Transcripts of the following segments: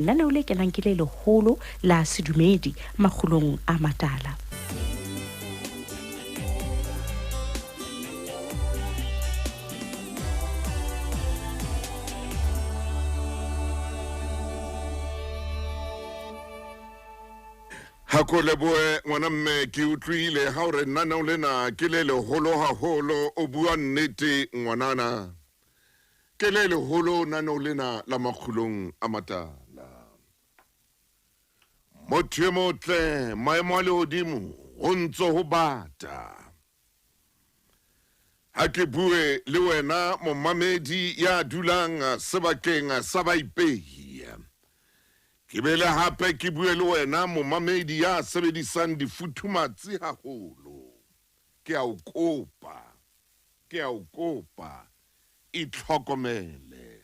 Lenaneo le kenang ke le leholo la sedumedi makgulong a matala. Hako leboe ngwana mme ke utlwile ha o re lenaneo lena ke le leholo haholo o bua nnete ngwanana ke le leholo lenaneo lena la makgulong a matala motho e motle maemo a lehodimo ho ntso ho bata ha ke bue le wena momamedi ya dulang sebakeng sa baipehi ke bele hape ke bue le wena momamedi ya sebedisang difuthumatsi haholo ke a o kopa itlhokomele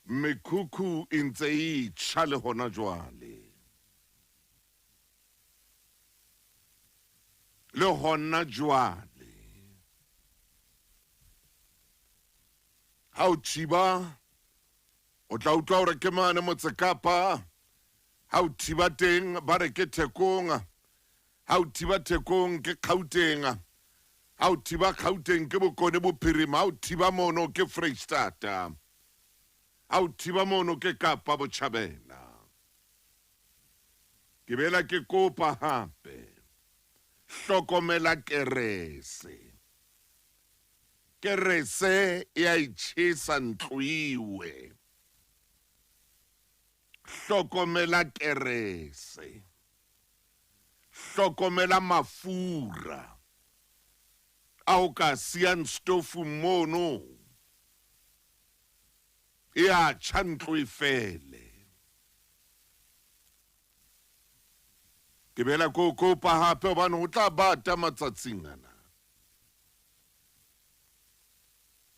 mekhukhu e ntse e tjha le hona jwale ha o thiba o tla utlwa hore ke mane Motse Kapa ha o thiba teng ba re ke Thekong ha o thiba Thekong ke Gauteng ha o thiba Gauteng ke Bokone Bophirima ha o thiba mono ke Freistata ha o thiba mono ke Kapa Botjhabela ke bela ke kopa hape hlokomela kerese ya itjhesa ntluiwe hlokomela kerese hlokomela mafura a o ka siang stofu mono ya tjantlo e fele ke bela ko kopa hape hobane ho tla bata matsatsing ana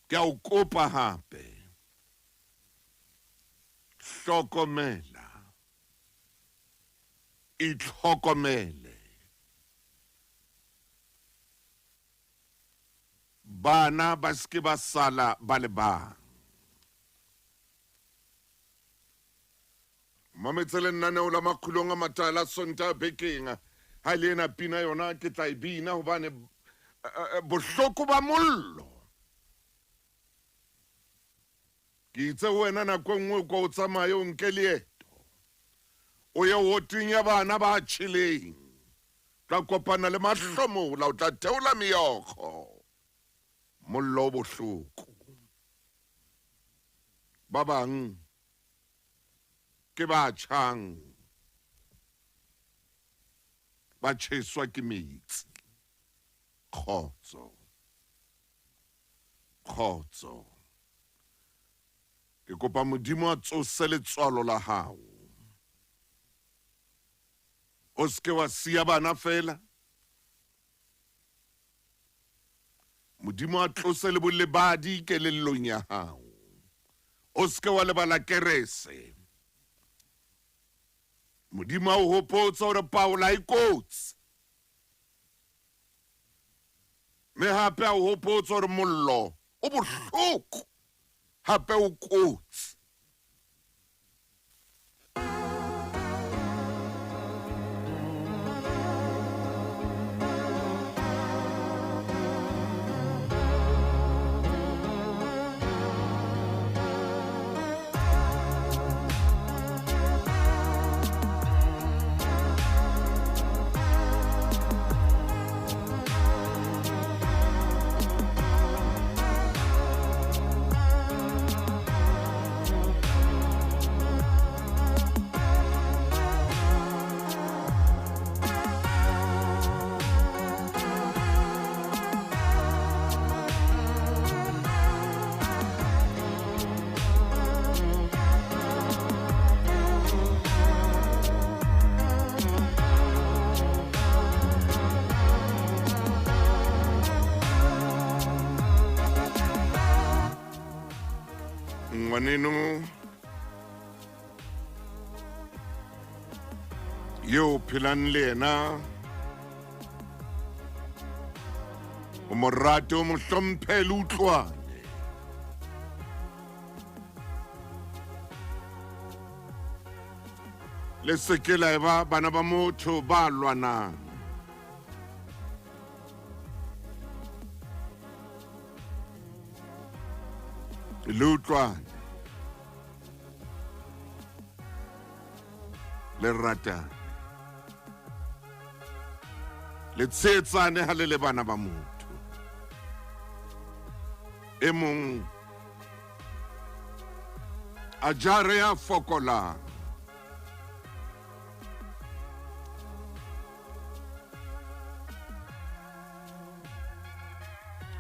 ke a o kopa hape hlokomela itlhokomele bana ba ske ba sala ba le bang mametsele lenaneo la makgulong a matala Sontaha bekeng ha le ena pina yona ke tla e bina hobane bohloko ba mollo ke itse wena nako nngwe ko o tsamaye o nke leeto o ye woteng ya bana ba tjheleng tla kopana le mahlomola o tla theola meokgo mollo o bohloko ba bang ke ba tjhang ba tjheswa ke metsi kgotso ke kopa Modimo a tsose letswalo la hao o ske wa siya bana fela Modimo a tlose le bolebadi kelellong ya hao o ske wa lebala kerese Modimo a o hopotsa hore Paula e kotsi me hape a o hopotsa hore mollo o bohloko hape o kotsi ngwaneno yo phelang le yena o mo rate o mo hlomphe le utlwane le seke la eba bana ba motho ba lwanang. Le utlwane, le ratane, le tshehetsane ha le le bana ba motho. E mong a jare ya fokolang,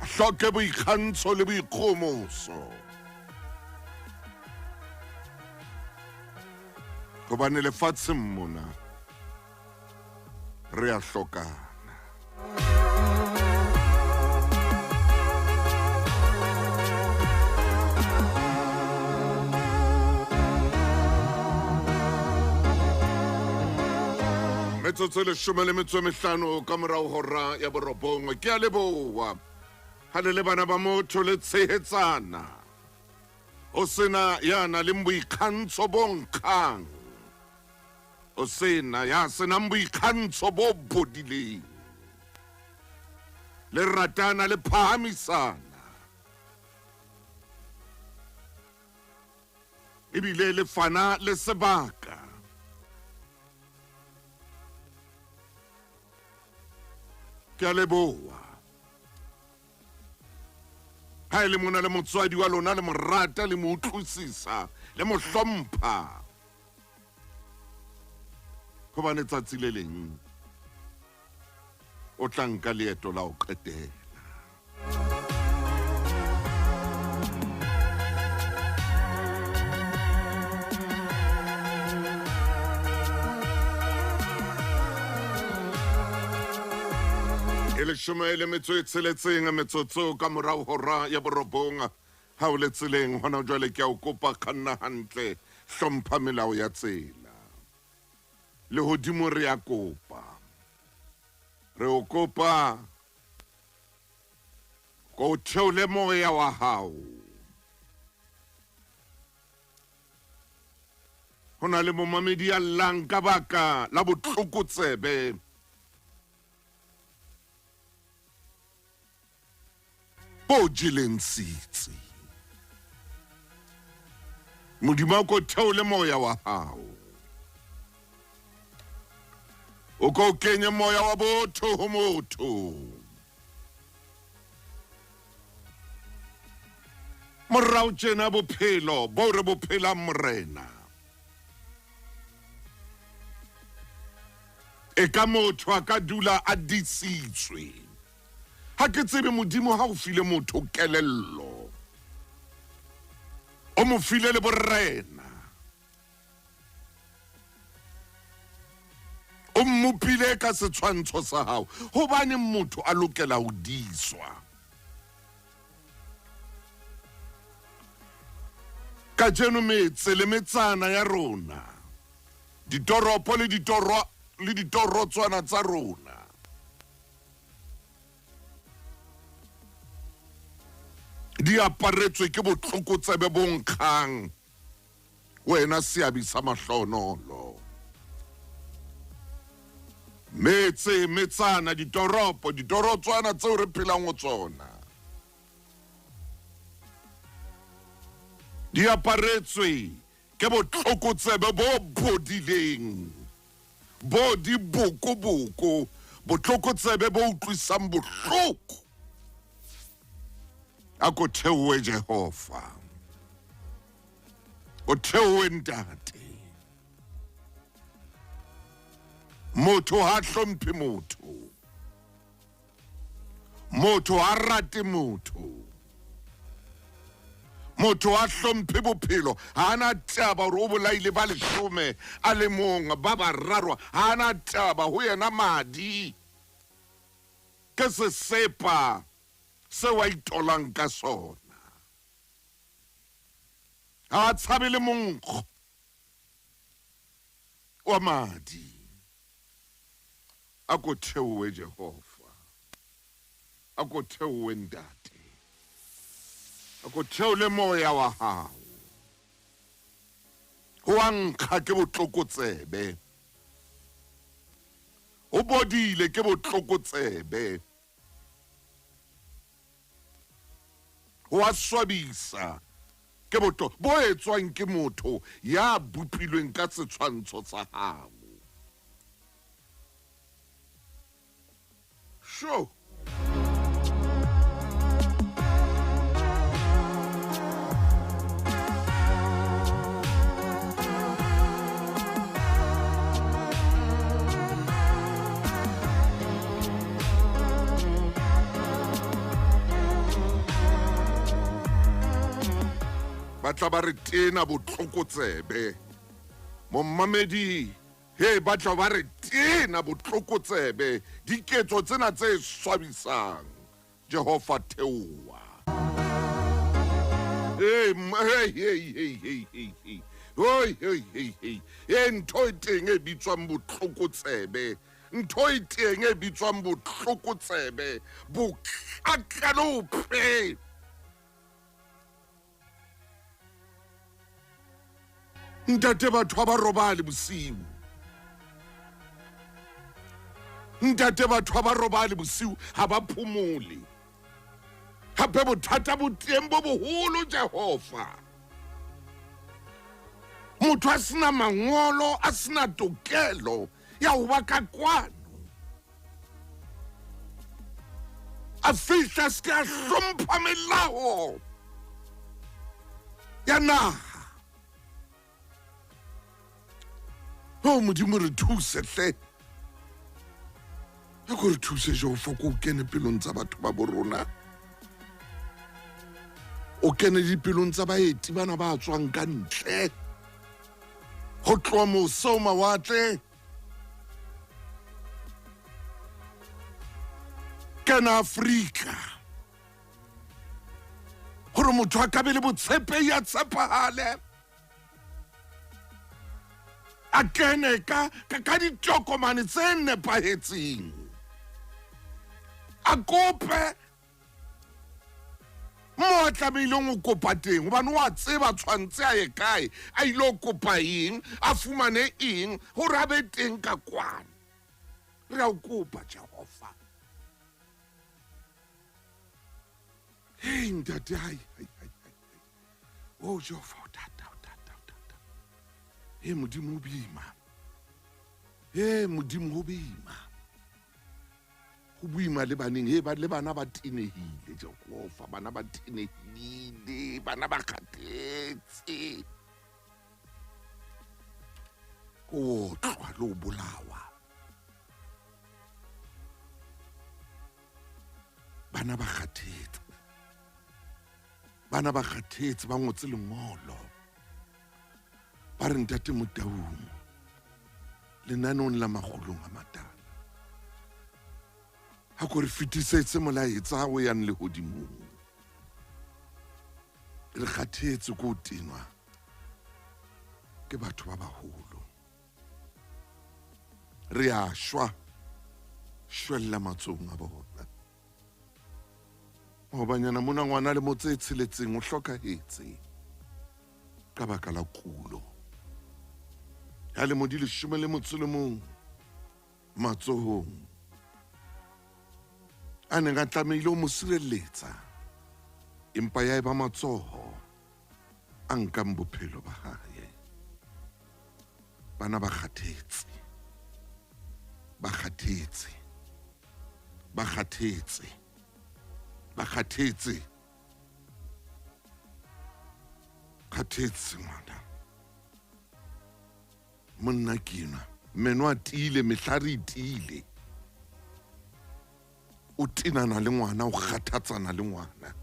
a hloke boikgantsho le boikgomoso, hobane lefatsheng mona re a hlokana. Metsotso e 15 ka morao hora ya borobong. Ke a leboha ha le le bana ba motho le tshehetsana, o sena yana le boikgantsho bo nkgang, o sena ya senang boikgantsho bo bodileng, le ratana le phahamisana, ebile le fana le sebaka. Ke a leboha ha ele mona le motswadi wa lona le morata le mo utlwisisa le mo hlompha, hobane tsatsi le leng o tla nka leeto la ho qetela. E le metso e tsheletseng metsotso ka morao hora ya borobong. Ha o le tseleng hona jwale ke a o kopa kganna hantle, hlompha melao ya tsela. Lehodimo re a kopa, re o kopa ko theole moya wa hao. Hona le momamedi a llang ka baka la botlokotsebe, bo jeleng sitsi. Modimo ko theole moya wa hao, o ko kenye moya wa botho ho motho. Morao tjena bophelo bo re bophelang morena, e ka motho a ka dula a disitswe. Ha ke tsebe Modimo ha o file motho kelello, o mo file le borena, o mmopile ka setshwantsho sa hao, hobane motho a lokela ho diswa. Ka jeno metse le metsana ya rona, ditoropo le ditorotswana tsa rona, di aparetswe ke botlokotsebe bo nkgang, wena seabi sa mahlonolo. Metse, metsana, ditorotswana tseo re phelang ho tsona, di aparetswe ke botlokotsebe bo bodileng, bo di boko, botlokotsebe bo utlwisang bohloko. Ako theowe Jehova, o theowe ntate. Motho ha hlomphe motho, motho ha rate motho, motho ha hlomphe bophelo, ha ana taba hore o bolaile ba 10 a le mong ba bararo, ha ana taba ho yena madi ke sesepa se wa itolang ka sona. Ha tshabe le monkgo wa madi. Ako theowe Jehova, ako theowe ntate, ako theole moya wa hao, ho a nkga ke botlokotsebe, o bodile ke botlokotsebe wa swabisa ke bo etswang ke motho ya bopilweng ka setshwantsho sa hao. Sure. Batla ba re tena botlokotsebe mommamedi he batla ba re tena botlokotsebe diketso tsena tse swabisang Jehova theowa ntho e teng e bitswang botlokotsebe ntho e teng e bitswang botlokotsebe bokakalope ntate batho ba robale bosiu ntate batho ba robale bosiu ha ba phomole hape bothata bo teng bo boholo Jehova motho a sena mangolo a sena tokelo ya ho ba ka kwano a fihla ska hlompha melao ya naha. Oh, Modimo re thuse hle. Ya go re thuse Jehova ko kene pelong tsa batho ba borona. O kene dipelong tsa baeti bana ba tswang ka ntle. Ho tloha mose o mawatle. Kana Afrika. Hore motho a ka be le botshepe ya tshepahale. A kene ka ditokomane tse nepahetseng a kope mo tlameileng o kopa teng hobane wa tseba tshwantse a ye kae a ilo kopa eng a fumane eng hore a be teng ka kwana re a o kopa Jehova ntate hai oh Jehova Modimo bima Modimo bima go buima le baneng le bana ba tenehile Jehova bana ba tenehile bana ba kgathetse go tlwa lo bolawa bana ba kgathetse ba ngotse lengolo ba re ntate Motaung lenanong la magolong a matala ha go re fitisetse molaetsa o yang le hodimong re kgathetse go tenwa ke batho ba baholo re a shwella matsong a bona banyana mona ngwana le motse tsheletseng o hlokahetse ka baka la kulo ya le modile 11 matsohong a neng a tlameile o mo sireletsa empa ya eba matsoho a nkang bophelo ba hae bana ba kgathetse ngwana monna kina meno a tile mehlari tile o tinana le ngwana o kgathatsana le ngwana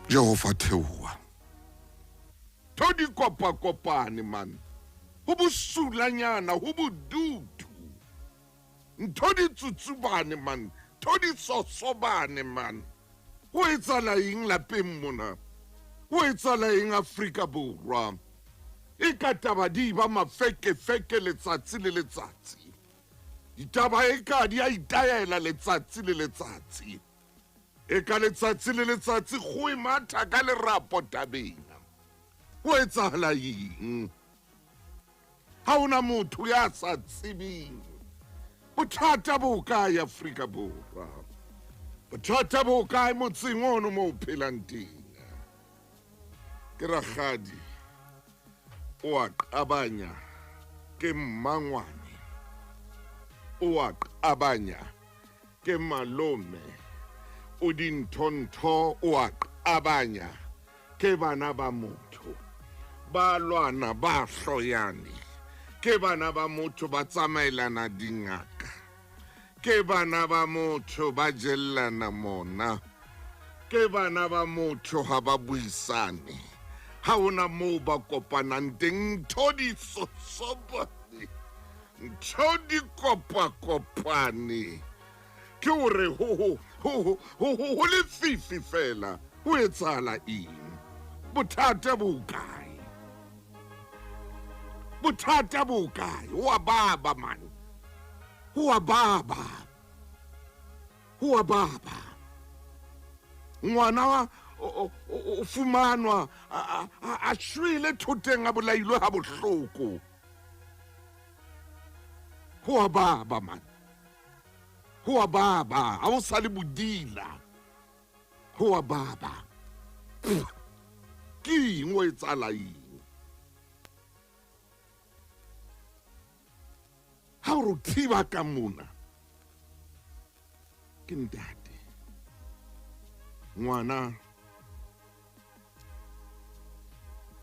Jehova theowa todi kopane man ho bosulanyana ho bodutu ntodi tsutsubane man todi sosobane man ho etsala eng lapeng mona ho etsala eng Afrika Borwa e ka taba di ba mafeke letsatsi le letsatsi ditaba e ka di a itaela letsatsi le letsatsi e ka letsatsi le letsatsi go imatha ka lerapo tabeng ho etsahala eng ha ona motho ya sa tsebeng bothata bo kae Afrika Borwa bothata bo kae motseng ono mo o phelang teng ke rakgadi o a qabanya ke mmangwane o a qabanya ke malome o dinthontho o a qabanya ke bana ba motho ba lwana ba hloyane ke bana ba motho ba tsamaelana dingaka ke bana ba motho ba jellana mona ke bana ba motho ha ba buisane ha ona moo ba kopanang teng ntho di sosobane ntho di kopakopane ke hore ho lefifi fela ho etsahala eng bothata bo kae bothata bo kae wa baba man wa baba ngwana o fumanwa a shwele thoteng a bolailwe ha bohloko ho baba man ho baba ha o sa le bodila ho baba ke eng o etsala eng ha o thiba ka mona ke ntate ngwana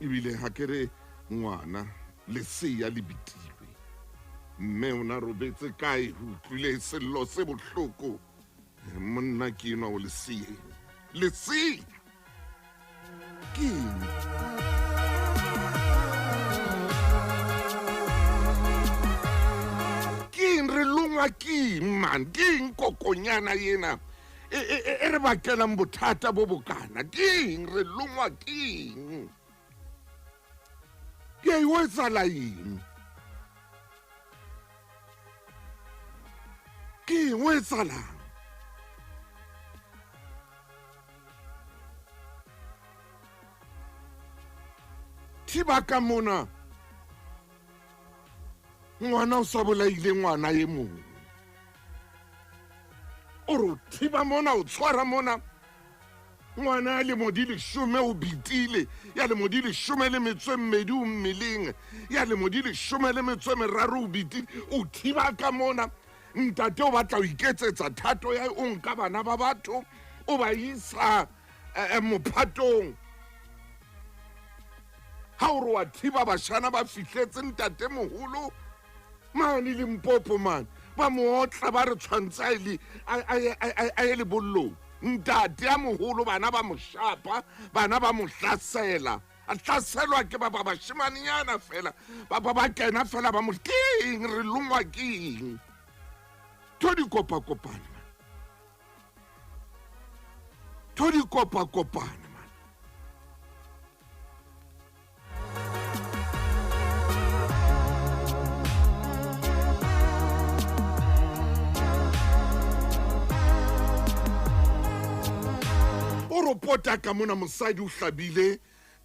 ebile ha ke re ngwana leseya le bitilwe mme o na robetse kae ho utlwile sello se bohloko monna ke enwa o leseya ke eng re lungwa ke man ke eng kokonyana yena e re bakelang bothata bo bokana ke eng re lungwa ke eng ke o etsala eng ke eng o etsalang thiba ka mona ngwana o sa bolaile ngwana ye mong o re thiba mona o tshwara mona ngwana ya lemo di 10 o bitile ya lemo di 12 o mmeleng ya lemo di 13 o bitile o thiba ka mona ntate o batla o iketsetsa thato ya o nka bana ba batho o ba isa mophatong ha o re wa thiba bashana ba fihletse ntate moholo mane le Mpopo man ba mootla ba re tshwantsa a ye lebollong ntate ya moholo bana ba mo shapa bana ba mo hlasela a hlaselwa ke ba bashimanyana fela ba kena fela ba mo king re lungwa king to di kopana o ropota ka mona mosadi o hlabile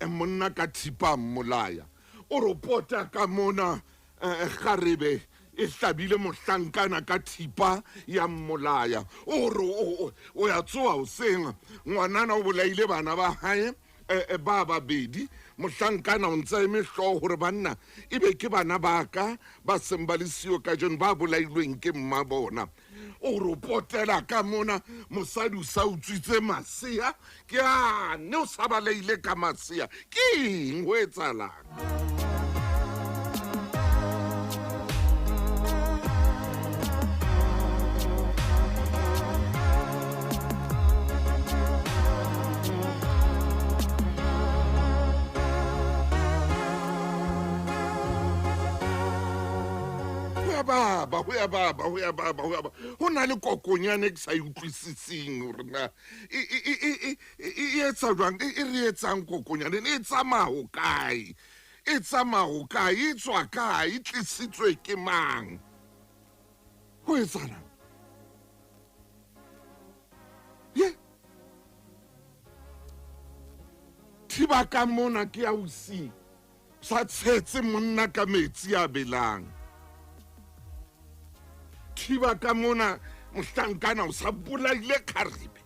monna ka thipa mmolaya o ropota ka mona kgarebe e hlabile mohlankana ka thipa ya mmolaya o ya tsoa o senga ngwanana o bolaile bana ba hae ba babedi mohlankana o ntse mehlo hore banna ebe ke bana baka ba seng ba le siyo ka jone ba bolailweng ke mma bona o ropotela ka mona mosadi o sa utswitse masea ke ane o sa balaile ka masea ke eng o etsalang ho ya baba ho na le kokonyane ke sa utlwisising hore na e etsa jwang e re etsang kokonyane e tsamao kae e tswa kae e tlisitswe ke mang ho etsana thiba ka mona ke ausi sa tshetse monna ka metsi a belang thiba ka mona mohlankana o sa bolaile kgarebe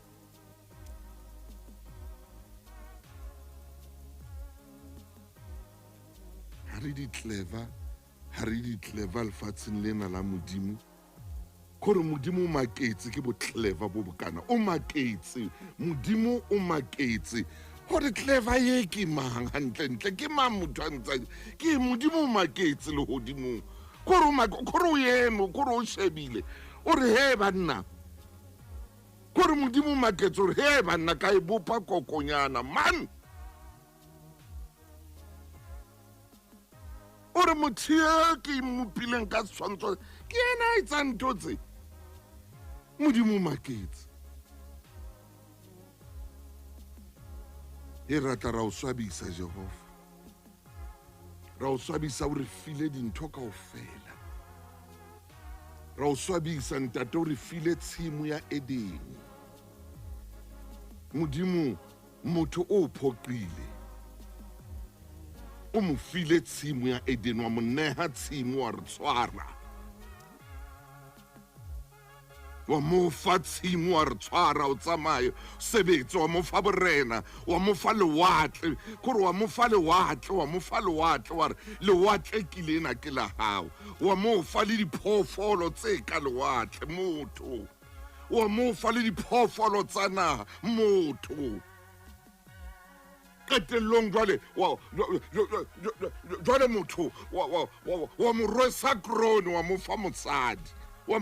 ha re di clever lefatsheng lena la modimo kore modimo o maketse ke bo clever bo bokana o maketse modimo o maketse gore clever ye ke mang hantle ke mang motho a ntse ke modimo o maketse le hodimo kore o yemo kore o shebile o re he banna kore modimo o maketse o re he banna ka e bopa kokonyana man o re motho ye ke mmopileng ka tshwantsho ke ena a etsang ntho tse modimo o maketse e rata ra o swabisa Jehova ra o swabisa o re file dintho kaofela ra o swabisa ntate o re file tshimo ya Edeni modimo motho o phoqile o mo file tshimo ya Edeni wa mo neha tshimo wa re tshwara wa mo fa tshimo wa re tshwara o tsamaye sebetse wa mo fa borena wa mo fa lewatle kore wa mo fa lewatle wa re lewatle ke lena ke la hao wa mo fa le diphoofolo tse ka lewatle motho wa mo fa le diphoofolo tsa naha motho qetellong jwale motho wa mo rwesa krone wa mo fa motsadi wa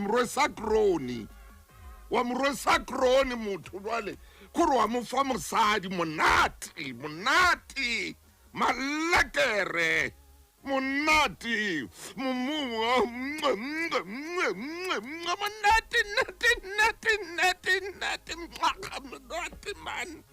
mo rwesa krone motho jwale kore wa mo fa mosadi monate malekere monate monate man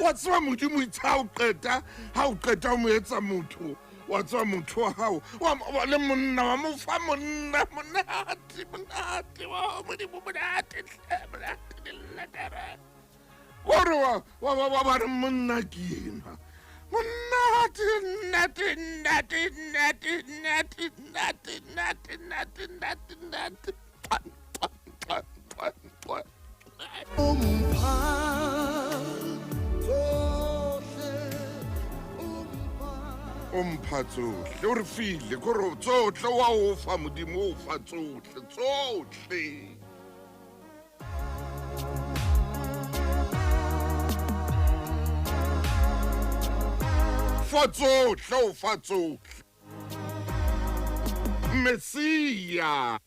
wa tswa modimo itsa o qeta ha o qeta o mo etsa motho wa tswa motho wa hao wa le monna wa mo fa monate wa modimo monate kore wa re monna ke ena o mpha tsohle o re file kore tsohle wa o fa modimo o fa tsohle o fa tsohle Mesia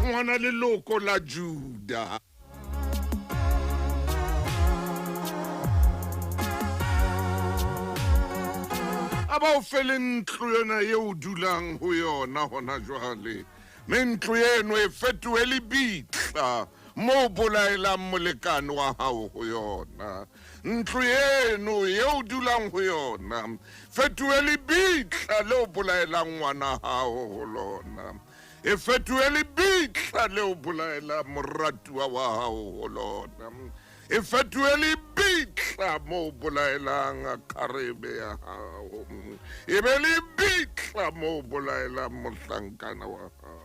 ngwana leloko la Juda aba o fele ntlo yona ye o dulang ho yona hona jwale me ntlo eno e fetohele bitla mo bolaelang molekane wa hao ho yona ntlo eno ye o dulang ho yona fetohele bitla le o bolaelang ngwana hao ho lona e fetohele bitla le o bolaelang moratuwa wa hao ho lona e fetohele bitla mo bolaelang kgarebe ya hao e be le bitla mo bolaelang mohlankana wa hao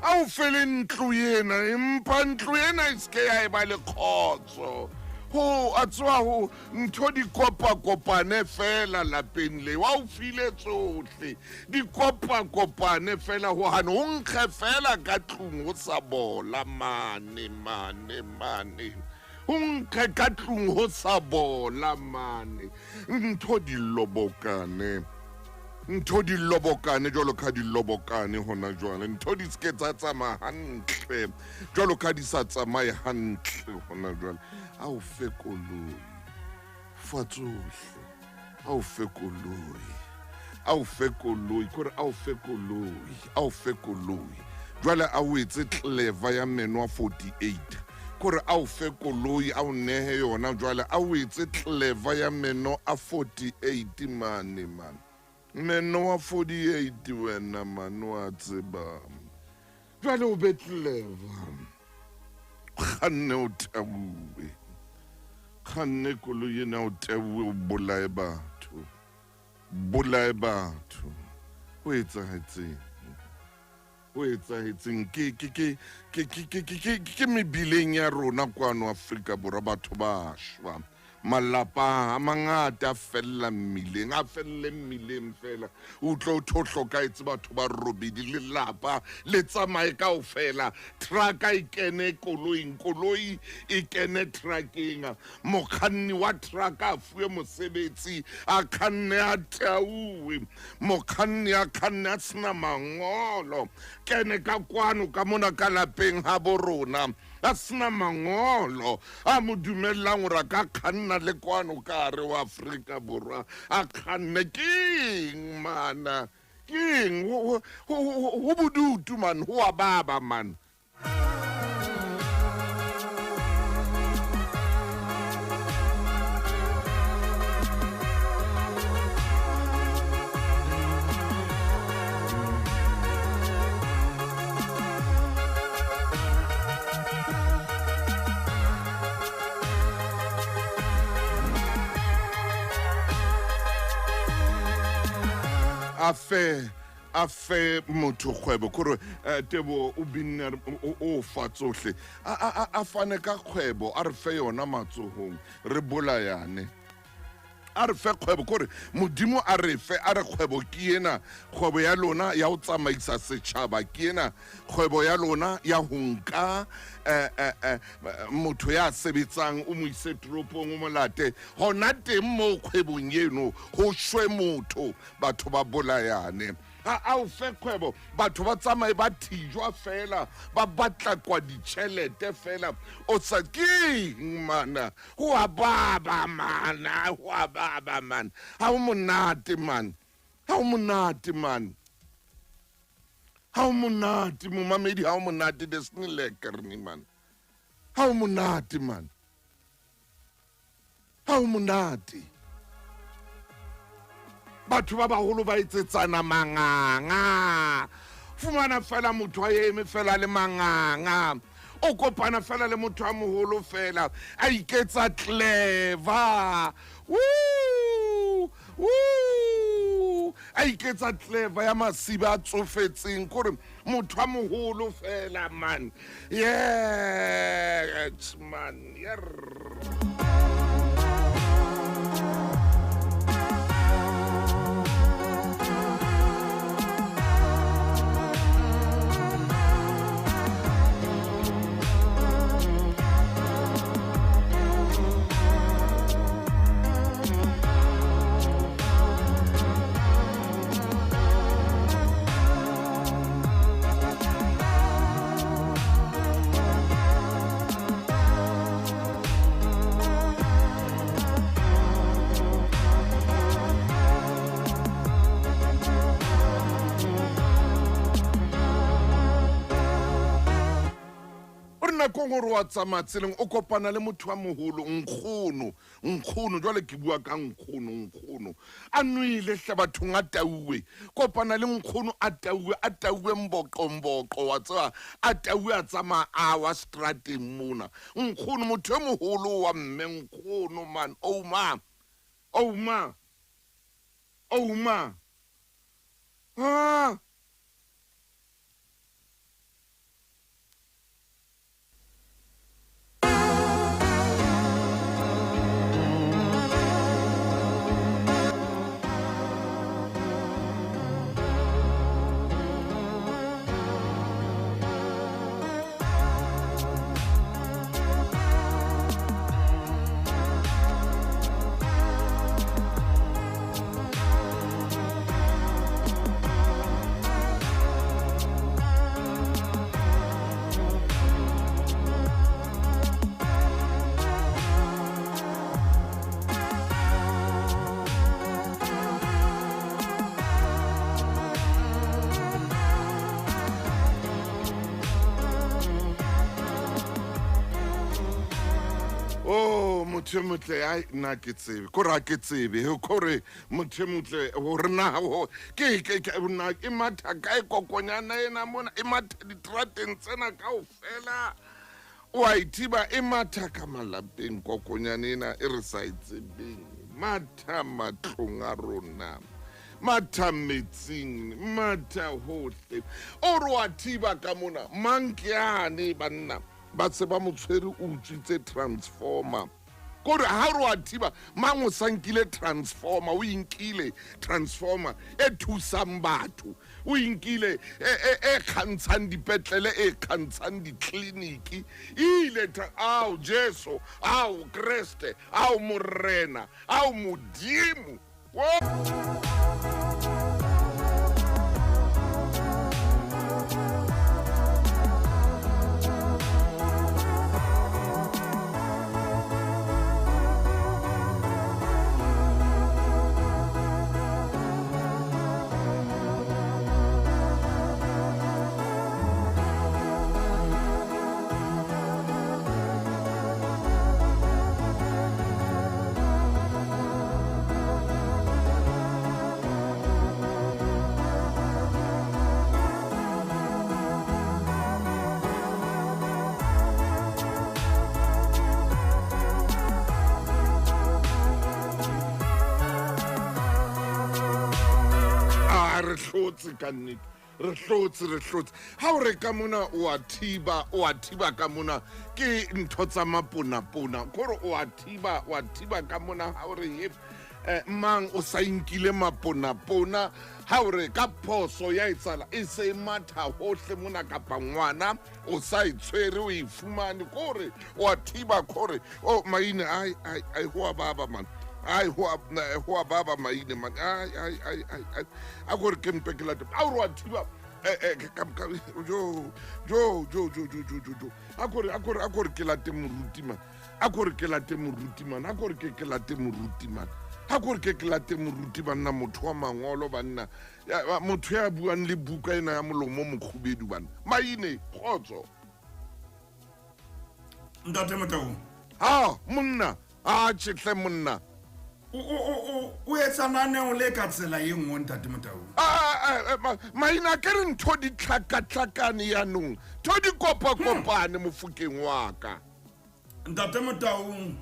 a o fele ntlo ena empa ntlo ena e seke ya e ba le kgotso ho a tswa ho ntho di kopane fela lapeng le wa o file tsohle di kopane fela ho hana o nkge fela ka tlung ho sa bola mane o nkge ka tlung ho sa bola mane ntho di lobokane jwalo ka di lobokane hona jwale ntho di seke tsa tsamaya hantle jwalo ka di sa tsamaye hantle hona jwale a o fe koloi fa tsohle a o fe koloi kore a o fe koloi jwale a o etse clever ya meno a 48 kore a o fe koloi a o nehe yona jwale a o etse clever ya meno a 48 man meno wa 48 wena man wa tseba jwale o be clever kganne o tabuwe kganne koloi ena o tabuwe o bolae batho o etsahetseng ke mebileng ya rona kwano Afrika Borwa batho ba shwa malapa a mangata a fella mmileng fela o tlo hlokaetse batho ba robedi le lapa le tsamaye kaofela trucka e kene koloi e kene trucking mokganni wa trucka a fuwe mosebetsi a khanne a tauwe mokganni a khanne a sena mangolo kene ka kwano ka mona ka lapeng ha borona a sena mangolo a mo dumellang hore ka khanna le kwano ka re wa Afrika Borwa a khanne king mana king ho budutu man ho ababa man a fe motho kgwebo kore Tebo o binne o fa tsohle a fane ka kgwebo a re fe yona matsohong re bolayane a re fe kgwebo kore modimo a re fe a re kgwebo ke ena kgwebo ya lona ya o tsamaisa setjhaba ke ena kgwebo ya lona ya ho nka motho ya sebetsang o mo ise toropong o molate hona teng mo kgwebong eno ho shwe motho batho ba bolayane a o fe kgwebo batho ba tsamaye ba thijwa fela ba batla kwa ditšhelete fela o sa king mana ho ababa mana ha o monate man momamedi ha o monate des ni lekker ni man ha o monate batho ba baholo ba etsetsana manganga fumana fela motho a eme fela le manganga o kopana fela le motho a moholo fela a iketsa clever a iketsa clever ya masiba a tsofetseng kore motho a moholo fela man yes man kongoro wa tsamatseleng o kopana le motho wa moholo nkgono jwale ke bua ka nkgono a nwile hle bathong a tauwe kopana le nkgono a tauwe mboqo wa tseba a tauwe a tsama a wa strateng mona nkgono motho wa moholo wa mme nkgono man oh ma motho e motle ai nna ke tsebe kore a ke tsebe kore motho e motle gore nao ke matha kae kokonyana ena mona e matha diterateng tsena kao fela o a ithiba e matha ka malapeng kokonyana ena e re sa itsebeng matha matlong a rona matha metsing matha hohle o re wa thiba ka mona mankeane banna ba se ba motshwere o utswitse transformer kore ha re wa thiba mang o sankile transformer o inkile transformer e thusang batho o inkile e khantshang dipetlele e khantshang dikliniki ile ao Jesu ao Kriste ao morena ao modimo re hlotse ka nnete re hlotse ha o re ka mona o a thiba ka mona ke ntho tsa mapona kore o a thiba ka mona ha o re mang o sa inkile mapona ha o re ka phoso ya itsala e se matha hohle mona kapa ngwana o sa itshwere o ifumane kore o a thiba kore o maine ai ho baba man ai ho baba maine man ai a gore ke mpe ke la a o wa thiba jo a gore ke late moruti man a gore ke late moruti man a gore ke late moruti man a gore ke late moruti banna motho wa mangolo banna motho ya buang le buka ena ya molomo mokhubedu banna maine khotso Ntate Motau ha monna a tshile monna o etsa maneo le ka tsela e nngwe Ntate Motau maina ke re ntho di tlhakatlhakane yanong tho di kopane mofukeng wa ka Ntate Motau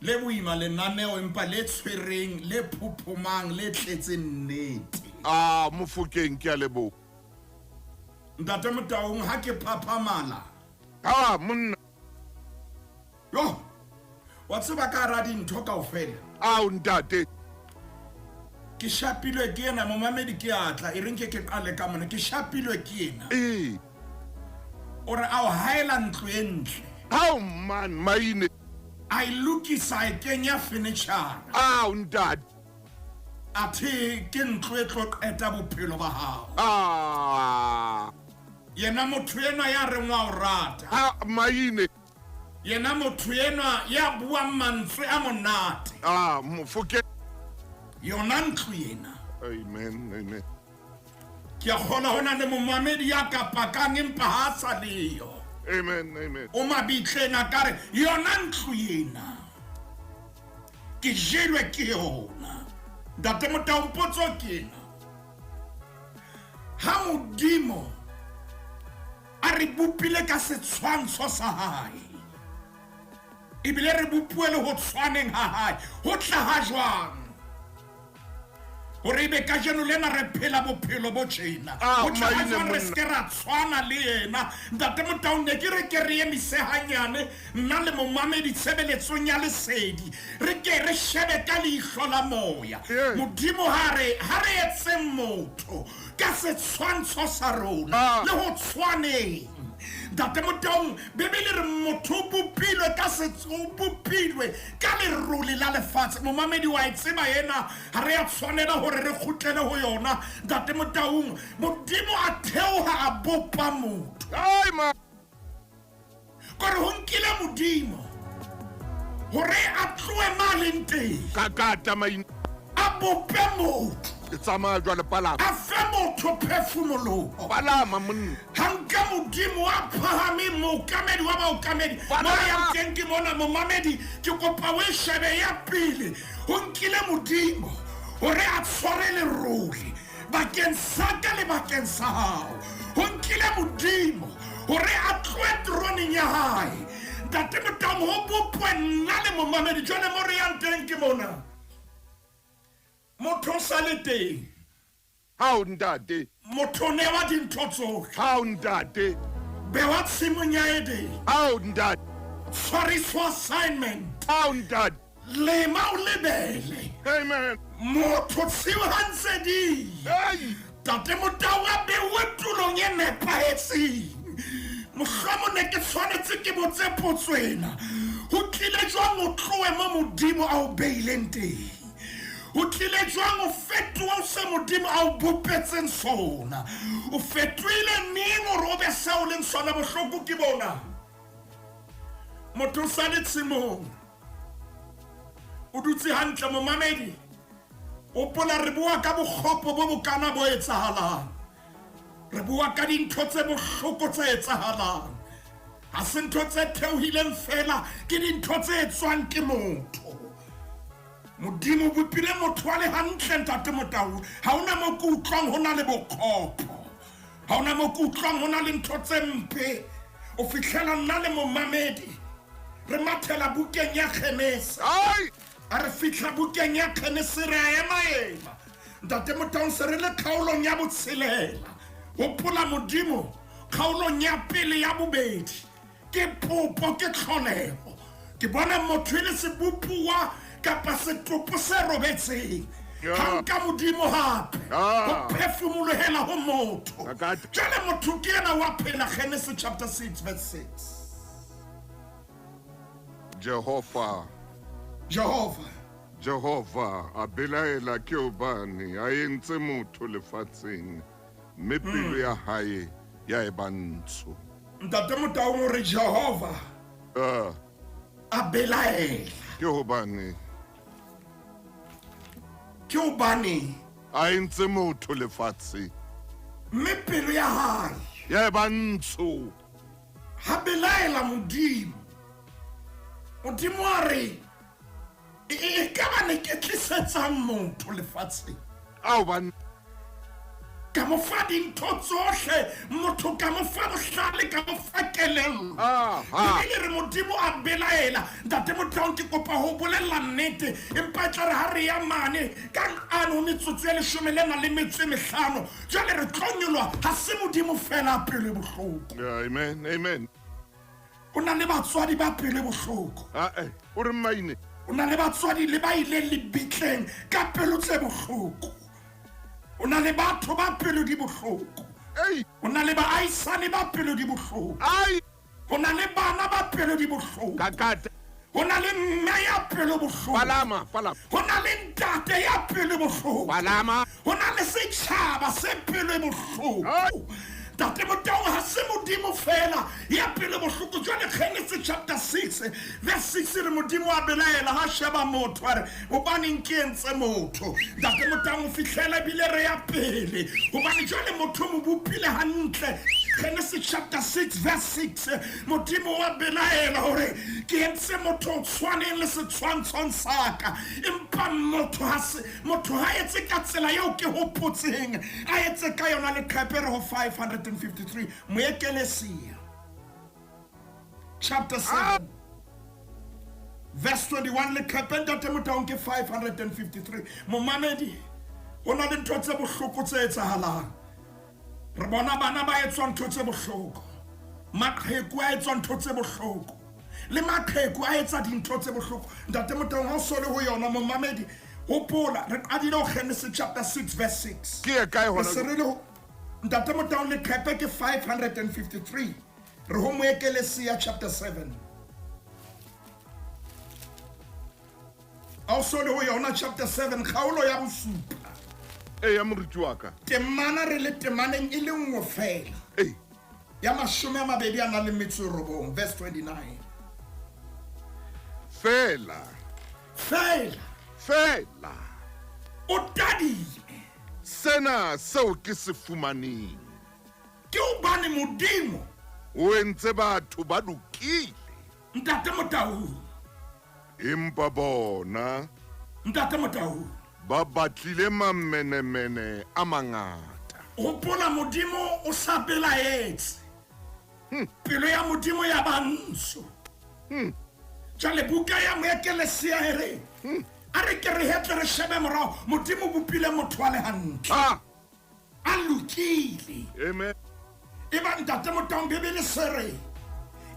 le boima le naneo empa le tshwereng le phuphumang le tletseng nnete mofukeng ke a lebo Ntate Motau ha ke phaphamala monna yo wa tseba ka ra dintho kaofela ntate ke shapilwe ke ena momamedi ke atla e reng ke qale ka mona ke shapilwe ke ena ore ao haela ntlo e ntle man maine I lokisa e kenya furniture ntate athe ke ntlo e tlo qeta bophelo ba hao yena motho ena ya re ngwa o rata maine yena motho ena ya bua mantswe a monate mofoke yona ntlo yena amen ke kgona hona le momamedi ya ka pakang empa ha sa leyo amen o mabitleng a kare yona ntlo yena ke jelwe ke yona Ntate Motau potso ke ena ha modimo a re bopile ka setshwantsho sa hae ebile re bopuele ho tshwaneng ha hae ho tla ha jwang hore ebe ka jeno lena re phela bophelo bo tjena ho tla ha jwang re ske ra tshwana le yena Ntate Motau ne ke re ke re emise hanyane nna le momamedi tshebeletsong ya lesedi re ke re shebe ka leihlo la moya modimo ha re etse motho ka setshwantsho sa rona le ho tshwaneng Ntate Motau Bibele re motho bopilwe ka setso bopilwe ka lerole la lefatshe momamedi wa itseba yena ha re a tshwanela hore re khutlele ho yona Ntate Motau modimo a theoha a bopa motho kore ho nkile modimo hore a tloe malente kakata maine a bope motho ke tsamaya jwale palama a fe motho phefumoloho palama monna ha nka modimo a phahame mookamedi wa baokamedi mo re yang teng ke mona momamedi ke kopa o e shebe ya pele ho nkile modimo hore a tshware lerole bakeng sa ka le bakeng sa hao ho nkile modimo hore a tlohe troneng ya hae ntate Motau ho bopwe nna le momamedi jwale mo re yang teng ke mona motho sa le teng hao ntate motho ne wa dintho tsohle hao ntate be wa tshimong ya ede hao ntate tshwariswa assignment hao ntate lema o lebele amen motho tshiwa ha ntse di hey ntate Motau a bewe tulong e nepahetseng mohlomong ne ke tshwanetse ke botse potswena ho tlile jwang o tlohe mo modimo a o beileng teng o tlile jwang o fetoha o se modimo a o bopetseng sona o fetohile neng hore o be se o leng sona bohloko ke bona motho sa le tshimong o dutse hantle momamedi o pola re bua ka bokgopo bo bokana bo etsahalang re bua ka dintho tse bohloko tse etsahalang ha se ntho tse theohileng fela ke dintho tse etswang ke motho modimo bopile motho wa le hantle ntate Motau ha ona mo ke utlwang ho na le bokgopo ha ona mo ke utlwang ho na le ntho tse mpe o fihlela nna le momamedi re mathela bukeng ya Kgenese ai a re fihla bukeng ya Kgenese re a ema ntate Motau se re le kgaolong ya botshelela hopola modimo kgaolong ya pele ya bobedi ke popo ke tlholeho ke bona motho le sebopua kapa setopo se robetseng ha nka modimo hape ho phefumulohela ho motho jwale motho ke ena wa phela Genesis chapter 6 verse 6 Jehova a belaela ke hobane a entse motho lefatsheng mme pelo ya hae ya eba ntsho ntate Motau hore Jehova a belaela ke hobane a entse motho lefatsheng mme pelo ya hae ya eba ntsho ha belaela modimo a re e ka ba ne ke tlisetsang motho lefatsheng ao ban ka mo fa dintho tsohle motho ka mo fa bohlale ka mo fa kelello le re modimo a belaela ntate Motau ke kopa ho bolella nnete empa tla re ha re ya mane ka ano metsotso ya 15 jwale re tlonyolwa ha se modimo fela pele bohloko amen o na le batswadi ba pele bohloko o re maine o na le batswadi le ba ile lebitleng ka pelo tse bohloko o na le batho ba pelo di bohloko o na le baahisane ba pelo di bohloko o na le bana ba pelo di bohloko ho na le mme ya pelo bohloko palama ho na le ntate ya pelo bohloko palama ho na le setjhaba se pelo bohloko ntate Motau ha se modimo fela ya pelo bohloko jwale Genesis chapter 6 verse 6 re modimo a belaela ha sheba motho a re hobane ke entse motho ntate Motau o fihlela bile re ya pele hobane jwale motho mo bopile hantle Genesis chapter 6 verse 6 modimo wa belaela hore ke entse motho tshwaneng le setshwantshong sa ka empa motho ha etse ka tsela eo ke hopotseng a etse ka yona le Khepere ho 553 Moekelesia chapter 7 verse 21 le Khepere ntate Motau ke 553 momamedi hona le ntho tse bohloko tse etsahalang re bona bana ba etswa ntho tse bohloko maqheku a etswa ntho tse bohloko le maqheku a etsa dintho tse bohloko ntate Motau ha o so le ho yona momamedi hopola re qadile ho Genesis chapter 6 verse 6 ke e kae hona ntate Motau le Khepere ke 553 re ho Moekelesia chapter 7 also le ho yona chapter 7 kgaolo ya bosupa ya moruti wa ka temana re le temaneng e le nngwe fela ya 29 verse 29 fela o tadile sena seo ke se fumaneng ke hobane Modimo o entse batho ba lokile ntate Motaung empa bona ntate Motaung ba batlile mamenemene a mangata hopola Modimo o sa belaetse pelo ya Modimo ya bantsho jale buka ya moekelesia ere a re ke re hetle re shebe morao Modimo bopile motho wa le hantle a lokile amen eba ntate Motaung Bebele sere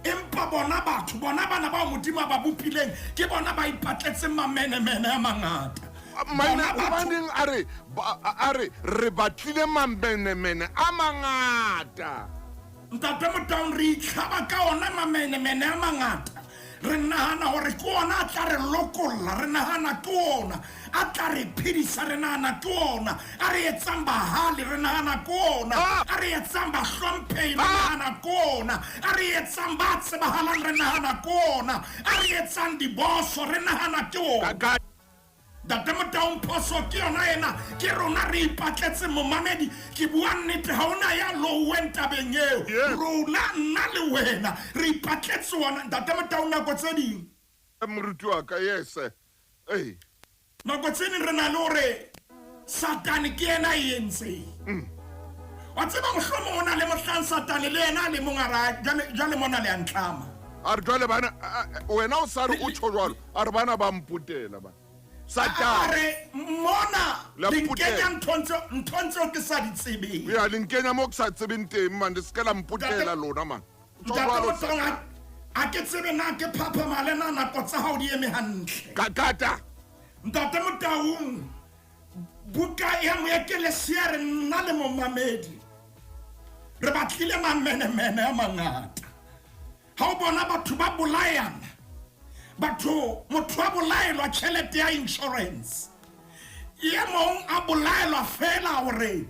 empa bona batho bona bana ba Modimo ba bopileng ke bona ba ipatletseng mamenemene a mangata maina baneng are re batlile mamenemene a mangata ntate Motaung re itlhaba ka ona mamenemene a mangata re nahana hore ke ona a tla re lokolla re nahana ke ona a tla re phedisa re nahana ke ona a re etsang bahale re nahana ke ona a re etsang bahlomphehi re nahana ke ona a re etsang ba tsebahalang re nahana ke ona a re etsang diboso re nahana ke ona ntate Motaung phoso ke yona ena ke rona re ipatletse momamedi ke bua nnete ha ona ya lowe ntabeng eo rona nna le wena re ipatletse ona ntate Motaung nako tse ding moruti wa ka yes nako tse ding re na le hore Satane ke yena e entseng wa tseba mohlomong o na le mohlang Satane le yena le mongara jale mona le a ntlama a re jwale bana wena o sa re o tjho jwalo a re bana ba mputela bana Satane mona linkenya ntonzo ke sa di tsebeng ya linkenya mo ke sa tsebeng teng man di skela mputela lona man a ke tsebe na ke phapha malena nako tsa hao di eme hantle kakata ntate Motaung buka ya moekelesia re nna le momamedi re batlile mamenemene a mangata ha o bona batho ba bolayana batho motho a bolaelwa tšhelete ya insurance ye mong a bolaelwa fela hore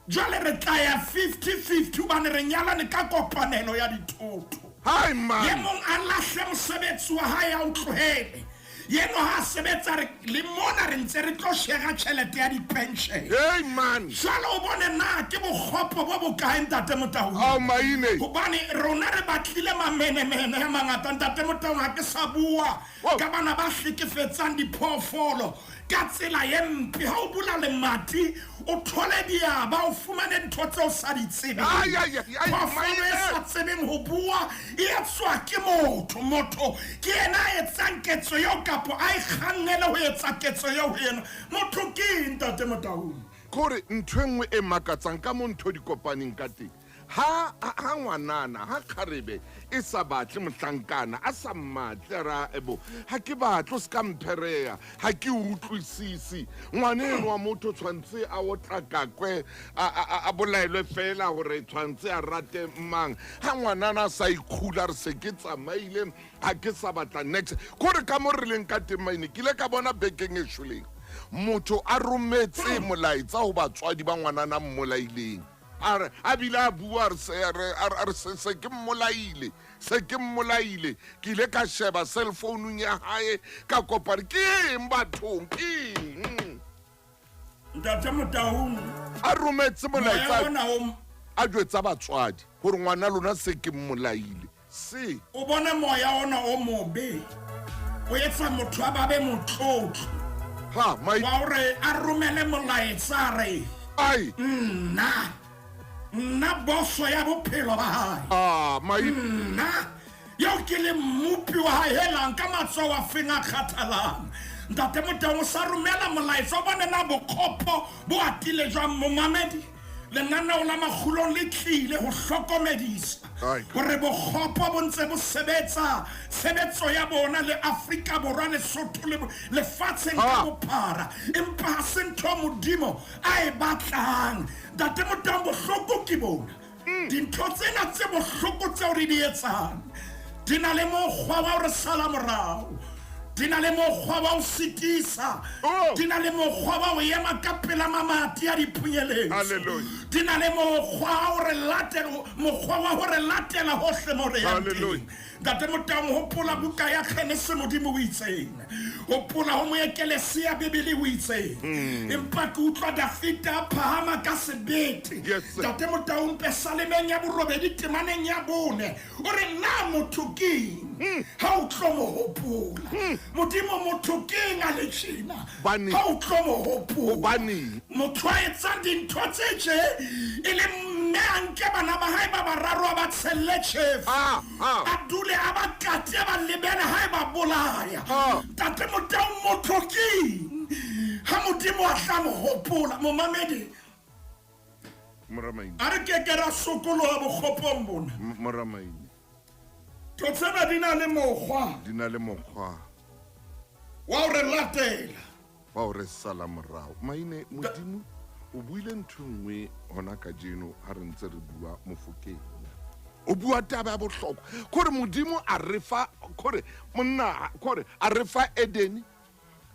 jwale re tla ya 50-50 bane re nyalane ka kopanelo ya dithoto hi man ye mong a lahle mosebetsi wa hae a o tlohele yeno ha sebetsa re le mona re ntse re tlo shega tšhelete ya di-pension hey man jwale o bone na ke bokgopo bo bokae ntate Motaung maine hobane rona re batlile mamenemene ya mangata ntate Motaung ha ke sa bua ka bana ba hlekefetsang diphoofolo ka tsela ye mpe ha o bula le mati o thole diaba o fumane ntho tseo sa di tsebeng phoofolo e sa tsebeng ho bua e etswa ke motho ke yena a etsang ketso eo kapo a ikgannele ho etsa ketso eo ho yena motho ke ntate Motaung kore ntho nngwe e makatsang ka mo ntho di kopaneng ka teng ha ngwanana ha kharebe e sa batle mohlankana a sa mmatle ra ebo ha ke batlo se ka mpherea ha ke utlwisisi ngwaneno wa motho tshwantse a otla kakwe a bolaelwe fela hore tshwantse a rate mang ha ngwanana sa ikhula re se ke tsamaile ha ke sa batla next kore ka mo re leng ka temaine ke le ka bona bekeng e shuleng motho a rometse molaetsa ho batswadi ba ngwanana mmolaileng a bile a bua re se ke mmolaile ke ile ka sheba cellphone ya hae ka kopare ke eng bathong ke ntate Motaung a rometse molaetsa a jwetsa batswadi hore ngwana lona se ke mmolaile se o bona moya ona o mobe o etsa motho a babe motlotlo ha mai wa hore a romele molaetsa re ai nna boso ya bophelo ba hae mai nna yo ke le mmupi wa hae helang ka matsoho a feng a kgathalang ntate Motaung o sa romela molaetsa o bone na bokgopo bo atile jwang momamedi lenaneo la makgulong le tlile ho hlokomedisa hore bokgopo bo ntse bo sebetsa tshebetso ya bona le Afrika Borwa Lesotho le lefatsheng ka bophara empa ha se ntho Modimo a e batlang ntate Motaung bohloko ke bona dintho tsena tse bohloko tseo re di etsang di na le mokgwa wa hore sala morao di na le mokgwa wa ho sitisa di na le mokgwa wa ho ema ka pela mamati ya diphunyelletso di na le mokgwa wa hore latela hohle mo re yang teng ntate Motaung hopola buka ya Genesis Modimo o itseng hopola ho moekelesia bebele o itseng empa ke utlwa Dafita a phahama ka sebete Yes, sir. tate Motaung pesalemeng ya borobedi temaneng ya bone o re na motho keng ha o tlo mo hopola modimo motho keng a le tjena Bane. ha o tlo mo hopola Hobane? motho a etsang dintho tse tje e le mme a nke bana ba hae ba bararo a ba tshelle tjhefu a dule a ba kate a ba lebele hae ba bolaya tate Motaung motho keng ha modimo a tla mo hopola momamedi Moramaine. a re ke ke ra sokoloha bokgopong bona Moramaine. to tsena di na le mokgwa Di na le mokgwa wa ho re latela wa ho re sala morao. Maine modimo o buile ntho nngwe hona ka jeno ha re ntse re bua Mofokeng. O bua taba ya bohlokwa kore modimo a re fa kore monna kore a re fa Eden